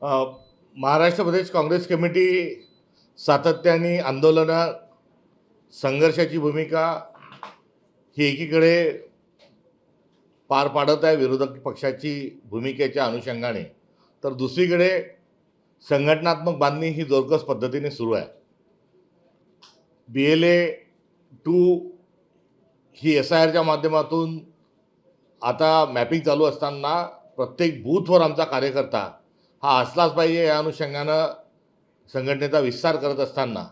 अ, महाराष्ट्र प्रदेश Congress committee सातत्याने आंदोलनं, संघर्षाची भूमिका ही एकीकडे पार पाडत आहे विरोधक पक्षाची भूमिकेच्या अनुषंगाने, तर दुसरीकडे संघटनात्मक बांधणी ही जोरकस पद्धतीने सुरू आहे. BLA-2 ही SIRच्या माध्यमातून आता मॅपिंग चालू असताना प्रत्येक बूथवर आमचा कार्यकर्ता हा असलाच पाहिजे या अनुषंगानं संघटनेचा विस्तार करत असताना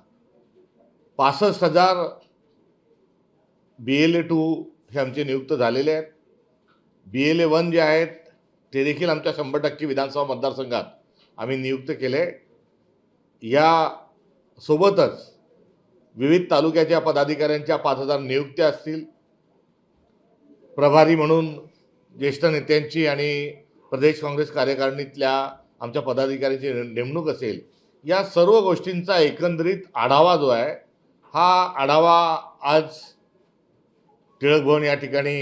65,000 BLA-2 हे आमचे नियुक्त झालेले आहेत. BLA-1 जे आहेत ते देखील आमच्या 100% विधानसभा मतदारसंघात आम्ही नियुक्त केले. या सोबतच विविध तालुक्याच्या पदाधिकाऱ्यांच्या 5,000 नियुक्त्या असतील. प्रभारी म्हणून ज्येष्ठ नेत्यांची आणि प्रदेश काँग्रेस कार्यकारिणीतल्या आमच्या पदाधिकाऱ्यांची नेमणूक असेल. या सर्व गोष्टींचा एकंदरीत आढावा जो आहे हा आढावा आज टिळक भवन या ठिकाणी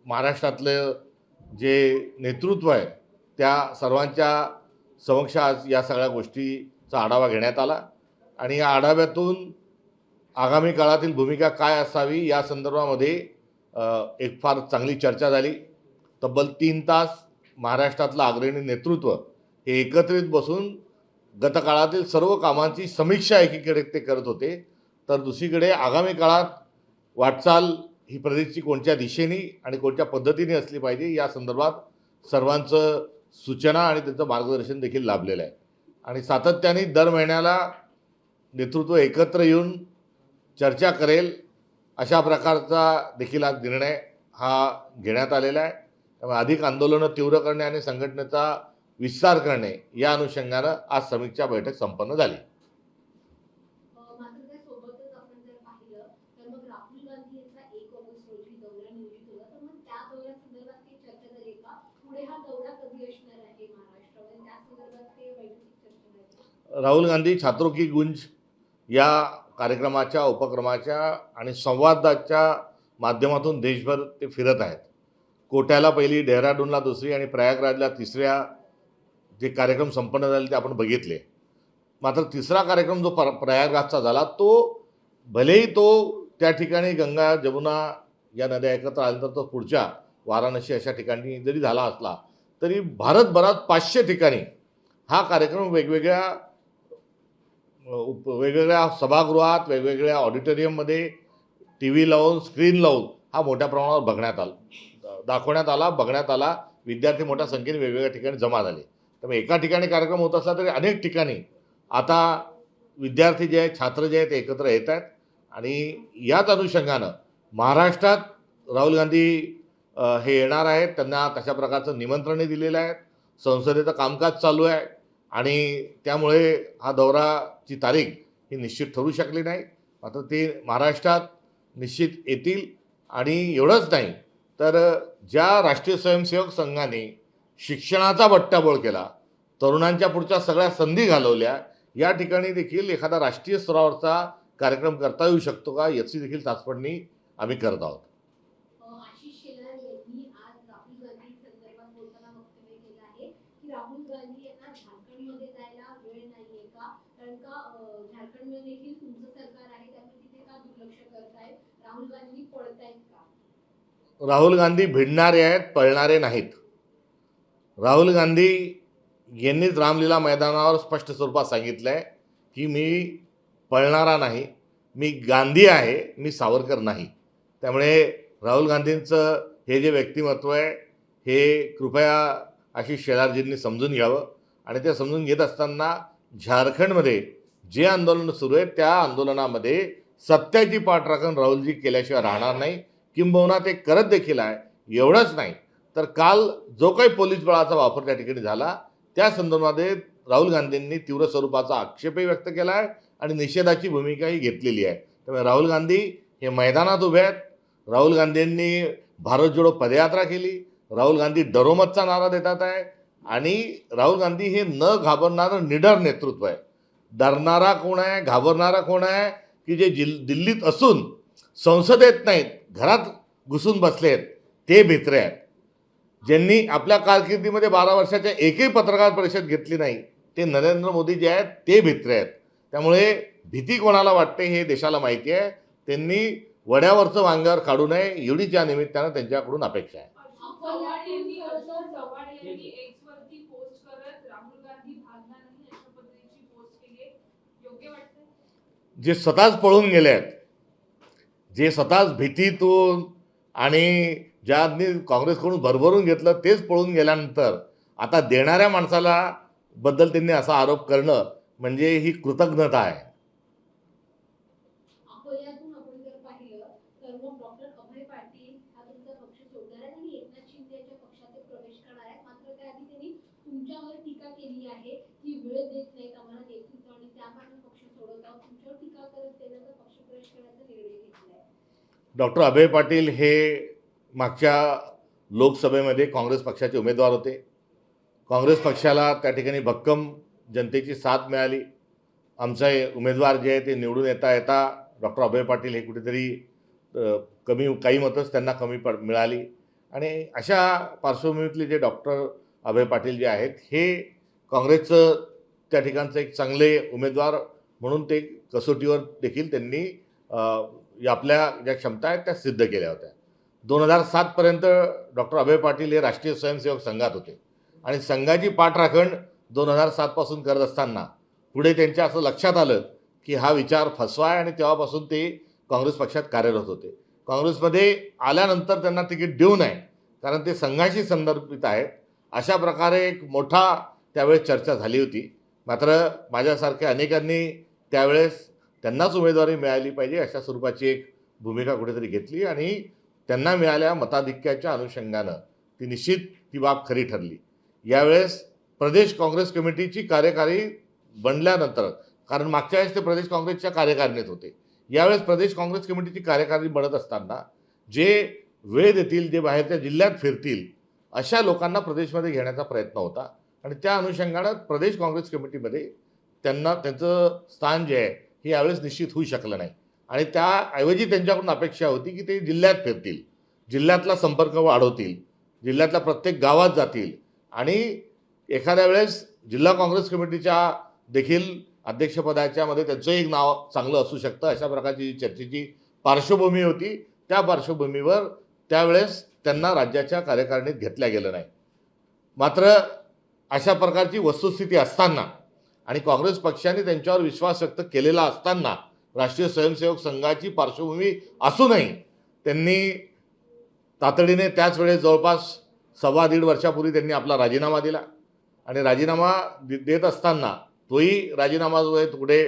महाराष्ट्रातलं जे नेतृत्व आहे त्या सर्वांच्या समक्ष आज या सगळ्या गोष्टीचा आढावा घेण्यात आला आणि या आढाव्यातून आगामी काळातील भूमिका काय असावी या संदर्भामध्ये एक फार चांगली चर्चा झाली. तब्बल 3 तास महाराष्ट्रातलं अग्रणी नेतृत्व हे एकत्रित बसून गतकाळातील सर्व कामांची समीक्षा एकीकडे ते करत होते, तर दुसरीकडे आगामी काळात वाटचाल ही प्रदेशची कोणत्या दिशेने आणि कोणत्या पद्धतीने असली पाहिजे या संदर्भात सर्वांचं सूचना आणि त्यांचं मार्गदर्शन देखील लाभलेलं आहे. आणि सातत्याने दर महिन्याला नेतृत्व एकत्र येऊन चर्चा करेल अशा प्रकारचा देखील आज निर्णय हा घेण्यात आलेला आहे. त्यामुळे अधिक आंदोलनं तीव्र करणे आणि संघटनेचा विस्तार करणे या अनुषंगानं आज समीक्षा बैठक संपन्न झाली. मात्र त्यासोबतच आपण जर पाहिलं तर मग राहुल गांधी यांचा 1 ऑगस्ट रोजी दौरा नियोजित होता, तर मग त्या दौऱ्यासंदर्भात काही चर्चा झाली का? पुढे हा दौरा कधी असणार आहे महाराष्ट्रामध्ये, त्या संदर्भात काही बैठकीत चर्चा झाली? राहुल गांधी छात्रों की गुंज या कार्यक्रमाच्या उपक्रमाच्या आणि संवादाच्या माध्यमातून देशभर ते फिरत आहेत. कोट्याला पहिली, डेहराडूनला दुसरी आणि प्रयागराजला तिसऱ्या जे कार्यक्रम संपन्न झाले ते आपण बघितले. मात्र तिसरा कार्यक्रम जो प्रयागराजचा झाला तो भलेही तो त्या ठिकाणी गंगा जमुना या नद्या एकत्र आल्यानंतर तो पुढच्या वाराणसी अशा ठिकाणी जरी झाला असला तरी भारतभरात 500 ठिकाणी हा कार्यक्रम वेगवेगळ्या सभागृहात, वेगवेगळ्या ऑडिटोरियममध्ये TV लावून, स्क्रीन लावून हा मोठ्या प्रमाणावर दाखवण्यात आला. विद्यार्थी मोठ्या संख्येने वेगवेगळ्या ठिकाणी जमा झाले. त्यामुळे एका ठिकाणी कार्यक्रम होत असला तरी अनेक ठिकाणी आता विद्यार्थी जे आहेत, छात्र जे आहेत ते एकत्र येत आहेत. आणि याच अनुषंगानं महाराष्ट्रात राहुल गांधी हे येणार आहेत. त्यांना तशा प्रकारचं निमंत्रणही दिलेलं आहे. संसदेचं कामकाज चालू आहे आणि त्यामुळे हा दौराची तारीख ही निश्चित ठरू शकली नाही. मात्र ते महाराष्ट्रात निश्चित येतील. आणि एवढंच नाही तर ज्या राष्ट्रीय स्वयंसेवक संघाने शिक्षणाचा बट्ट्याबोळ केला, तरुणांच्या पुढच्या सगळ्या संधी घालवल्या, या ठिकाणी देखील एखादा राष्ट्रीय स्तरावरचा कार्यक्रम करता येऊ शकतो का याची देखील चाचपणी आम्ही करत आहोत. आशिष शेलार यांनी आज राहुल गांधी संदर्भात बोलताना वक्तव्य केलं आहे की राहुल गांधी यांना झारखंडमध्ये जायला वेळ नाहीये का? कारण का झारखंडमध्ये देखील तुमचं सरकार आहे, त्यामुळे तिथे का दुर्लक्ष करतायत? राहुल गांधी पळतायत का? राहुल गांधी भिडणारे आहेत, पळणारे नाहीत. राहुल गांधी यांनीच रामलीला मैदानावर स्पष्ट स्वरूपात सांगितलं आहे की मी पळणारा नाही, मी गांधी आहे, मी सावरकर नाही. त्यामुळे राहुल गांधींचं हे जे व्यक्तिमत्व आहे हे कृपया आशिष शेलारजींनी समजून घ्यावं. आणि ते समजून घेत असताना झारखंडमध्ये जे आंदोलन सुरू आहे त्या आंदोलनामध्ये सत्याची पाठराखण राहुलजी केल्याशिवाय राहणार नाही, किंबहुना ते करत देखील आहे. एवढंच नाही तर काल जो काही पोलीस बळाचा वापर त्या ठिकाणी झाला त्या संदर्भामध्ये राहुल गांधींनी तीव्र स्वरूपाचा आक्षेपही व्यक्त केला आहे आणि निषेधाची भूमिकाही घेतलेली आहे. त्यामुळे राहुल गांधी हे मैदानात उभे आहेत. राहुल गांधींनी भारत जोडो पदयात्रा केली. राहुल गांधी डरोमतचा नारा देतात आहे. आणि राहुल गांधी हे न घाबरणारं निडर नेतृत्व आहे. डरणारा कोण आहे, घाबरणारा कोण आहे की जे दिल्लीत असून संसदेत नाहीत, घरात घुसून बसले आहेत ते भित्रे आहेत. ज्यांनी आपल्या कारकिर्दीमध्ये 12 वर्षाच्या एकही पत्रकार परिषद घेतली नाही ते नरेंद्र मोदी जे आहेत ते भित्रे आहेत. त्यामुळे भीती कोणाला वाटते हे देशाला माहिती आहे. त्यांनी वड्यावरचं वांग्यावर काढू नये एवढीच या निमित्तानं त्यांच्याकडून अपेक्षा आहे. चव्हाण यांनी एक्सवरती पोस्ट करत राहुल गांधी भागणार नाही अशा पद्धतीची पोस्ट केली आहे. योग्य वाटतंय? जे स्वतःच पळून गेले आहेत, जे स्वतःच भीतीतून आणि ज्यांनी काँग्रेसकडून भरभरून घेतलं तेच पळून गेल्यानंतर आता देणाऱ्या माणसाला बद्दल त्यांनी असा आरोप करणं म्हणजे ही कृतज्ञता आहे. अकोल्यातून आपण जर पाहिलं तर मग डॉक्टर अभय पाटील हा तुमचा पक्ष सोडणार आहे आणि एकनाथ शिंदे यांच्या पक्षात ते प्रवेश करणार आहेत. मात्र त्याआधी त्यांनी तुमच्यावर टीका केली आहे की वेळ देत नाहीत आम्हाला नेतृत्व आणि त्यामुळे पक्ष सोडत आहोत. तुमच्यावर टीका करत त्यांना पक्ष प्रवेश करण्याचा निर्णय घेतलाय. डॉक्टर अभय पाटील हे मागच्या लोकसभेमध्ये काँग्रेस पक्षाचे उमेदवार होते. काँग्रेस पक्षाला त्या ठिकाणी भक्कम जनतेची साथ मिळाली. आमचे उमेदवार जे आहे ते निवडून येता येता डॉक्टर अभय पाटील हे कुठेतरी कमी काही मतच त्यांना कमी मिळाली आणि अशा पार्श्वभूमीतले जे डॉक्टर अभय पाटील जे आहेत हे काँग्रेसचं त्या ठिकाणचं एक चांगले उमेदवार म्हणून ते कसोटीवर देखील त्यांनी आपल्या ज्या क्षमता आहेत त्या सिद्ध केल्या होत्या. 2007 पर्यंत डॉक्टर अभय पाटील हे राष्ट्रीय स्वयंसेवक संघात होते आणि संघाची पाठराखण 2007 पासून करत असताना पुढे त्यांच्या असं लक्षात आलं की हा विचार फसवा आहे आणि तेव्हापासून ते काँग्रेस पक्षात कार्यरत होते. काँग्रेसमध्ये आल्यानंतर त्यांना तिकीट देऊ नये कारण ते संघाशी संदर्भित आहेत अशा प्रकारे एक मोठा त्यावेळेस चर्चा झाली होती. मात्र माझ्यासारख्या अनेकांनी त्यावेळेस त्यांनाच उमेदवारी मिळाली पाहिजे अशा स्वरूपाची एक भूमिका कुठेतरी घेतली आणि त्यांना मिळाल्या मताधिक्याच्या अनुषंगानं ती निश्चित ती बाब खरी ठरली. यावेळेस प्रदेश काँग्रेस कमिटीची कार्यकारी बनल्यानंतर कारण मागच्या वेळेस ते प्रदेश काँग्रेसच्या कार्यकारिणीत होते. यावेळेस प्रदेश काँग्रेस कमिटीची कार्यकारी बनत असताना जे वेळ देतील जे बाहेरच्या जिल्ह्यात फिरतील अशा लोकांना प्रदेशमध्ये घेण्याचा प्रयत्न होता आणि त्या अनुषंगानं प्रदेश काँग्रेस कमिटीमध्ये त्यांना त्यांचं स्थान जे आहे हे यावेळेस निश्चित होऊ शकलं नाही आणि त्याऐवजी त्यांच्याकडून अपेक्षा होती की ते जिल्ह्यात फिरतील, जिल्ह्यातला संपर्क वाढवतील, जिल्ह्यातल्या प्रत्येक गावात जातील आणि एखाद्या वेळेस जिल्हा काँग्रेस कमिटीच्या देखील अध्यक्षपदाच्यामध्ये त्यांचं एक नाव चांगलं असू शकतं अशा प्रकारची चर्चेची पार्श्वभूमी होती. त्या पार्श्वभूमीवर त्यावेळेस त्यांना राज्याच्या कार्यकारिणीत घेतल्या गेलं नाही. मात्र अशा प्रकारची वस्तुस्थिती असताना आणि काँग्रेस पक्षाने त्यांच्यावर विश्वास व्यक्त केलेला असताना राष्ट्रीय स्वयंसेवक संघाची पार्श्वभूमी असूनही त्यांनी तातडीने त्याच वेळेस जवळपास 1.25 वर्षापूर्वी त्यांनी आपला राजीनामा दिला आणि राजीनामा देत असताना तोही राजीनामा जो आहे तो कुठे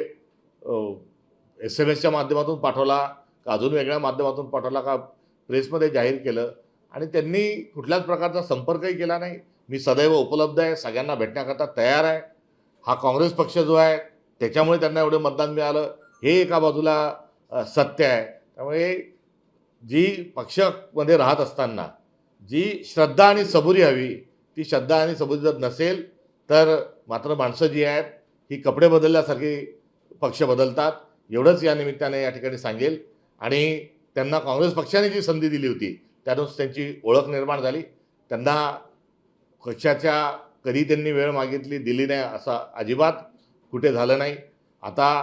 SMS च्या माध्यमातून पाठवला का अजून वेगळ्या माध्यमातून पाठवला का प्रेसमध्ये जाहीर केलं आणि त्यांनी कुठल्याच प्रकारचा संपर्कही केला नाही. मी सदैव उपलब्ध आहे, सगळ्यांना भेटण्याकरता तयार आहे. हा काँग्रेस पक्ष जो आहे त्याच्यामुळे त्यांना एवढं मतदान मिळालं हे एका बाजूला सत्य आहे. त्यामुळे जी पक्षामध्ये राहत असताना जी श्रद्धा आणि सबुरी हवी ती श्रद्धा आणि सबुरी जर नसेल तर मात्र माणसं जी आहेत ही कपडे बदलल्यासारखी पक्ष बदलतात. एवढंच या निमित्ताने या ठिकाणी सांगेल आणि त्यांना काँग्रेस पक्षाने जी संधी दिली होती त्यानुसार त्यांची ओळख निर्माण झाली. त्यांना पक्षाच्या कधी त्यांनी वेळ मागितली दिली नाही असं अजिबात कुठे झालं नाही. आता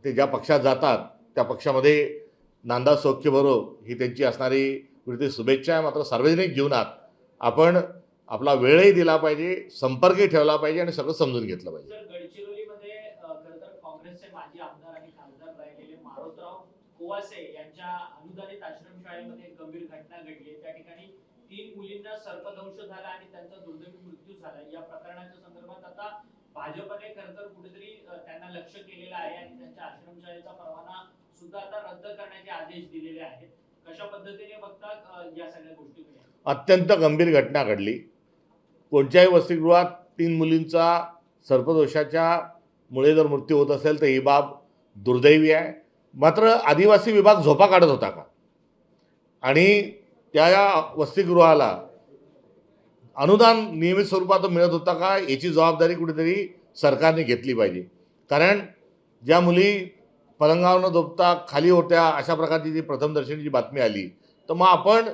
ते ज्या पक्षात जातात त्या पक्षामध्ये नांदा सौख्य बरो ही त्यांची असणारी कुठेतरी शुभेच्छा आहे. मात्र सार्वजनिक जीवनात आपण आपला वेळही दिला पाहिजे, संपर्कही ठेवला पाहिजे आणि सगळं समजून घेतलं पाहिजे. गडचिरोलीमध्ये खरं तर काँग्रेसचे माजी आमदार आणि खासदार राहिलेले मारोतराव कोवासे यांच्या अनुदानित आश्रमशाळेमध्ये गंभीर घटना घडली. त्या ठिकाणी 3 मुलींना सर्पदंश झाला आणि त्यांचा दुर्दैवी मृत्यू झाला. या प्रकरणाच्या संदर्भात आता भाजपने खरं तर कुठेतरी त्यांना लक्ष केलेलं आहे आणि त्यांच्या आश्रमशाळेचा परवाना सुद्धा आता रद्द करण्याचे आदेश दिलेले आहेत. कशा पद्धतीने बघतात या सगळ्या गोष्टीकडे? अत्यंत गंभीर घटना घडली. कोणत्याही वसतिगृहात 3 मुलींचा सर्पदोषाच्या मुळे जर मृत्यू होत असेल तर ही बाब दुर्दैवी आहे. मात्र आदिवासी विभाग झोपा काढत होता का आणि त्या वसतिगृहाला अनुदान नियमित स्वरूपात मिळत होता का याची जबाबदारी कुठेतरी सरकारने घेतली पाहिजे. कारण ज्या मुली पलंगावर न झोपता खाली होत्या अशा प्रकारची जी प्रथमदर्शनीची बातमी आली तर मग आपण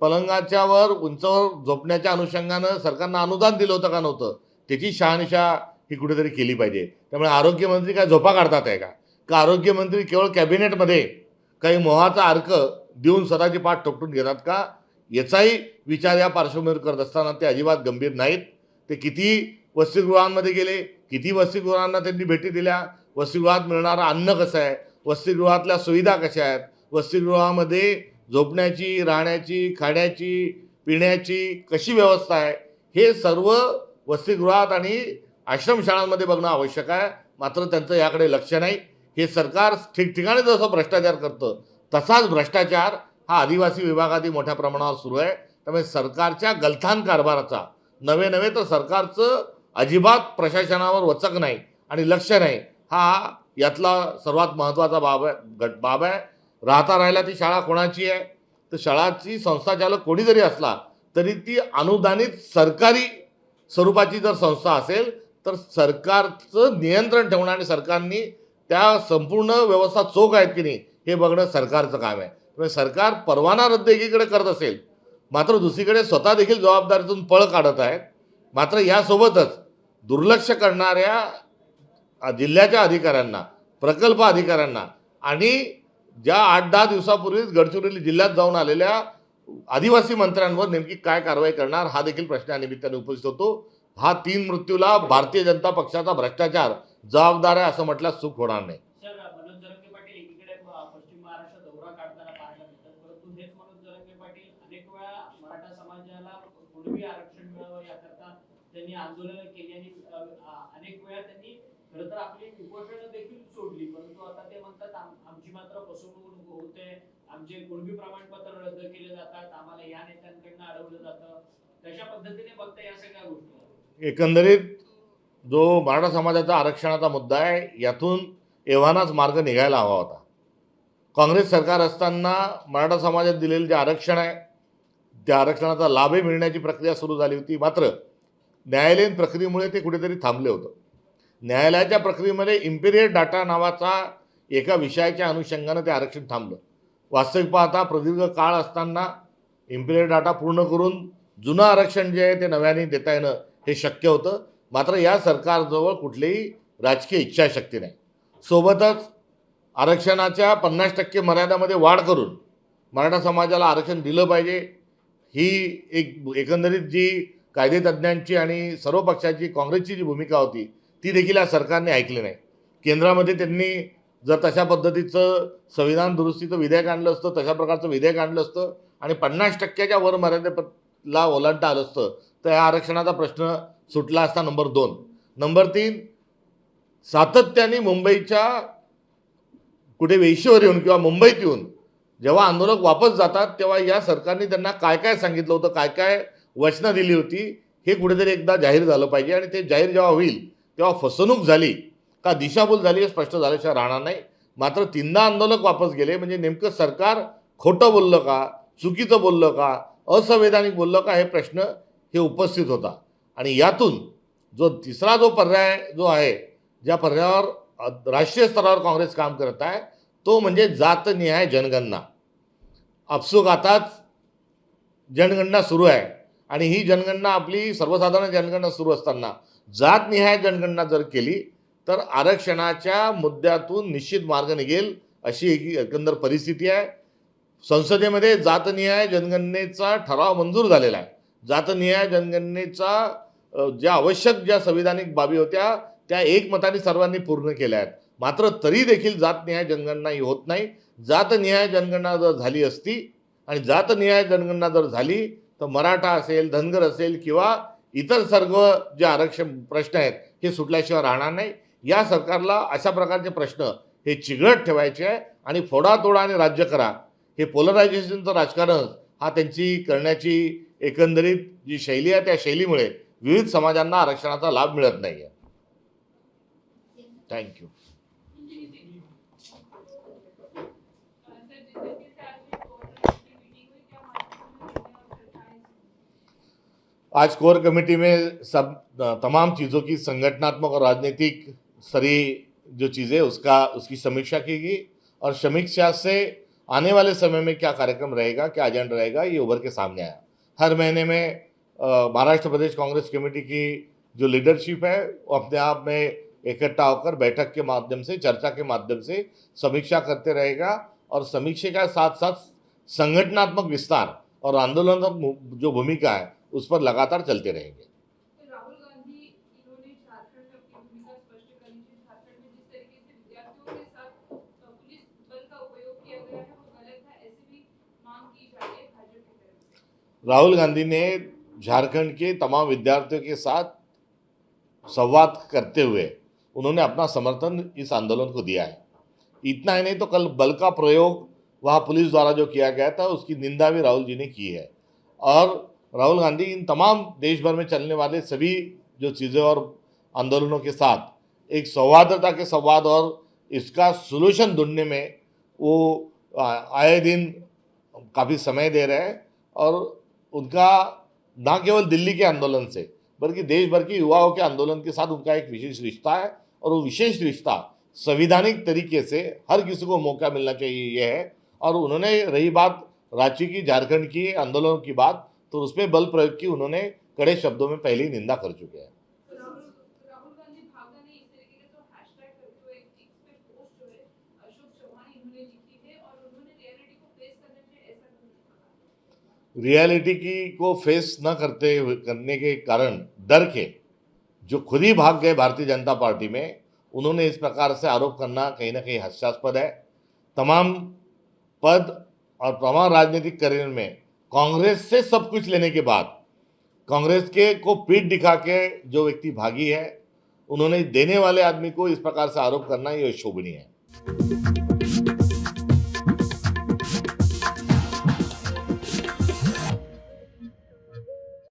पलंगाच्यावर उंचावर झोपण्याच्या अनुषंगानं सरकारनं अनुदान दिलं होतं का नव्हतं त्याची शहानिशा ही कुठेतरी केली पाहिजे. त्यामुळे आरोग्यमंत्री काय झोपा काढतात आहे का आरोग्यमंत्री केवळ कॅबिनेटमध्ये काही मोहाचा अर्क देऊन स्वतःची पाठ ठोकटून घेतात का, याचाही विचार या पार्श्वभूमीवर करत असताना ते अजिबात गंभीर नाहीत. ते किती वसतिगृहांमध्ये गेले, किती वसतिगृहांना त्यांनी भेटी दिल्या, वसतिगृहात मिळणारं अन्न कसं आहे, वसतिगृहातल्या सुविधा कशा आहेत, वसतिगृहामध्ये झोपण्याची, राहण्याची, खाण्याची, पिण्याची कशी व्यवस्था आहे, हे सर्व वसतिगृहात आणि आश्रमशाळांमध्ये बघणं आवश्यक आहे. मात्र त्यांचं याकडे लक्ष नाही. हे सरकार ठिकठिकाणी जसं भ्रष्टाचार करतं तसाच भ्रष्टाचार हा आदिवासी विभागातही मोठ्या प्रमाणावर सुरू आहे. त्यामुळे सरकारच्या गलथान कारभाराचा नवे तर सरकारचं अजिबात प्रशासनावर वचक नाही आणि लक्ष नाही, हा यातला सर्वात महत्त्वाचा बाब आहे. राहायला ती शाळा कोणाची आहे, तर शाळाची संस्थाचालक कोणी जरी असला तरी ती अनुदानित सरकारी स्वरूपाची जर संस्था असेल तर सरकारचं नियंत्रण ठेवणं आणि सरकारने त्या संपूर्ण व्यवस्था चोख आहेत की नाही हे बघणं सरकारचं काम आहे. त्यामुळे सरकार परवाना रद्द एकीकडे करत असेल मात्र दुसरीकडे स्वतः देखील जबाबदारीतून पळ काढत आहेत. मात्र यासोबतच दुर्लक्ष करणाऱ्या जिल्ह्याच्या अधिकाऱ्यांना, प्रकल्प अधिकाऱ्यांना आणि ज्या 8-10 दिवसापूर्वीच गडचिरोली जिल्ह्यात जाऊन आलेल्या आदिवासी मंत्र्यांवर नेमकी काय कारवाई करणार हा देखील प्रश्न या निमित्ताने उपस्थित होतो. हा 3 मृत्यूला भारतीय जनता पक्षाचा भ्रष्टाचार जबाबदार आहे असं म्हटल्यास चूक होणार नाही. सर, मनोज जरांगे पाटील एकीकडे पश्चिम महाराष्ट्र दौरा काढताना पाहायला मिळतात, परंतु हेच मनोज जरांगे पाटील अनेक वेळा मराठा समाजाला कुणबी आरक्षण मिळावं याकरता त्यांनी आंदोलनं केली आणि अनेक वेळा त्यांनी खरं तर आपली उपोषणं देखील सोडली. परंतु आता ते म्हणतात आमची मात्र फसवणूक होते, आमचे कुणबी प्रमाणपत्र रद्द केले जातात, आम्हाला या नेत्यांकडनं अडवलं जातं. कशा पद्धतीने बघता या सगळ्या गोष्टी? एकंदरीत जो मराठा समाजाचा आरक्षणाचा मुद्दा आहे यातून एव्हानाच मार्ग निघायला हवा होता. काँग्रेस सरकार असताना मराठा समाजात दिलेलं जे आरक्षण आहे त्या आरक्षणाचा लाभही मिळण्याची प्रक्रिया सुरू झाली होती. मात्र न्यायालयीन प्रक्रियेमुळे ते कुठेतरी थांबले होतं. न्यायालयाच्या प्रक्रियेमध्ये इम्पिरियल डाटा नावाचा एका विषयाच्या अनुषंगानं ते आरक्षण थांबलं. वास्तविक पाहता प्रदीर्घ काळ असताना इम्पिरियल डाटा पूर्ण करून जुनं आरक्षण जे आहे ते नव्याने देता येणं हे शक्य होतं. मात्र या सरकारजवळ कुठलीही राजकीय इच्छाशक्ती नाही. सोबतच आरक्षणाच्या 50% मर्यादामध्ये वाढ करून मराठा समाजाला आरक्षण दिलं पाहिजे ही एकंदरीत जी कायदेतज्ञांची आणि सर्व पक्षाची काँग्रेसची जी भूमिका होती ती देखील या सरकारने ऐकली नाही. केंद्रामध्ये त्यांनी जर तशा पद्धतीचं संविधान दुरुस्तीचं विधेयक आणलं असतं, तशा प्रकारचं विधेयक आणलं असतं आणि 50%च्या वर मर्यादेला ओलांडता आलं असतं तर या आरक्षणाचा प्रश्न सुटला असता. नंबर 2. नंबर 3, सातत्याने मुंबईच्या कुठे वेशीवर येऊन किंवा मुंबईत येऊन जेव्हा आंदोलक वापस जातात तेव्हा या सरकारने त्यांना काय काय सांगितलं होतं, काय काय वचनं दिली होती हे कुठेतरी एकदा जाहीर झालं पाहिजे. आणि ते जाहीर जेव्हा होईल तेव्हा फसवणूक झाली का दिशाभूल झाली हे स्पष्ट झाल्याशिवाय राहणार नाही. मात्र 3दा आंदोलक वापस गेले म्हणजे नेमकं सरकार खोटं बोललं का, चुकीचं बोललं का, असंवैधानिक बोललं का हे प्रश्न हे उपस्थित होता. आणि यातून जो तिसरा पर्याय जो आहे ज्या पर्यायावर राष्ट्रीय स्तरावर काँग्रेस काम करत आहे तो म्हणजे जातनिहाय जनगणना. आपसूक आताच जनगणना सुरू आहे आणि ही जनगणना आपली सर्वसाधारण जनगणना सुरू असताना जातनिहाय जनगणना जर केली तर आरक्षणाच्या मुद्द्यातून निश्चित मार्ग निघेल अशी एकंदर परिस्थिती आहे. संसदेमध्ये जातनिहाय जनगणनेचा ठराव मंजूर झालेला आहे. जातनिहाय जनगणनेचा ज्या आवश्यक ज्या संविधानिक बाबी होत्या त्या एकमताने सर्वांनी पूर्ण केल्या आहेत. मात्र तरी देखील जातनिहाय जनगणना ही होत नाही. जातनिहाय जनगणना जर झाली असती आणि जातनिहाय जनगणना जर झाली तर मराठा असेल, धनगर असेल किंवा इतर सर्व जे आरक्षण प्रश्न आहेत हे सुटल्याशिवाय राहणार नाही. या सरकारला अशा प्रकारचे प्रश्न हे चिघळत ठेवायचे आहे आणि फोडातोडा आणि राज्य करा हे पोलरायझेशनचं राजकारण हा त्यांची करण्याची एकंदरीत जी शैली आहे त्या शैलीमुळे विविध समाजांना आरक्षणाचा लाभ मिळत नाही आहे. थँक्यू. आज कोर कमेटी में सब तमाम चीज़ों की संगठनात्मक और राजनीतिक सारी जो चीज़ें उसकी समीक्षा की गई और समीक्षा से आने वाले समय में क्या कार्यक्रम रहेगा, क्या एजेंडा रहेगा ये उभर के सामने आया. हर महीने में महाराष्ट्र प्रदेश कांग्रेस कमेटी की जो लीडरशिप है वो अपने आप में इकट्ठा होकर बैठक के माध्यम से, चर्चा के माध्यम से समीक्षा करते रहेगा और समीक्षा के साथ साथ संगठनात्मक विस्तार और आंदोलनात्मक जो भूमिका है उस पर लगातार चलते रहेंगे। तो राहुल गांधी इन्होंने झारखंड में अपनी भूमिका स्पष्ट करी थी। झारखंड में जिस तरीके से विद्यार्थियों के साथ पुलिस बल का उपयोग किया गया है वो गलत है, ऐसी भी मांग की जा रही है भाजपा की तरफ से। राहुल गांधी ने झारखंड के तमाम विद्यार्थियों के साथ संवाद करते हुए उन्होंने अपना समर्थन इस आंदोलन को दिया है। इतना ही नहीं तो कल बल का प्रयोग वहाँ पुलिस द्वारा जो किया गया था उसकी निंदा भी राहुल जी ने की है। और राहुल गांधी इन तमाम देश भर में चलने वाले सभी जो चीज़ें और आंदोलनों के साथ एक सौहार्दता के संवाद और इसका सोल्यूशन ढूंढने में वो आए दिन काफ़ी समय दे रहे हैं। और उनका ना केवल दिल्ली के आंदोलन से बल्कि देश भर के युवाओं के आंदोलन के साथ उनका एक विशेष रिश्ता है और वो विशेष रिश्ता संवैधानिक तरीके से हर किसी को मौका मिलना चाहिए ये है। और उन्होंने रही बात रांची की, झारखंड की आंदोलनों की बात, तो उसमें बल प्रयोग की उन्होंने कड़े शब्दों में पहले ही निंदा कर चुके हैं। तो राहुल गांधी भागना नहीं, इस तरीके के तो हैशटैग करते हुए एक इस पे पोस्ट जो है अशोक चौहान इन्होंने लिखी है और उन्होंने रियलिटी को फेस करने से ऐसा क्यों कहा? रियलिटी को फेस न करने के कारण डर के जो खुद ही भाग गए भारतीय जनता पार्टी में, उन्होंने इस प्रकार से आरोप करना कहीं ना कहीं हास्यास्पद है। तमाम पद और तमाम राजनीतिक करियर में कांग्रेस से सब कुछ लेने के बाद कांग्रेस के को पीठ दिखा के जो व्यक्ति भागी है, उन्होंने देने वाले आदमी को इस प्रकार से आरोप करना ये शोभनीय है।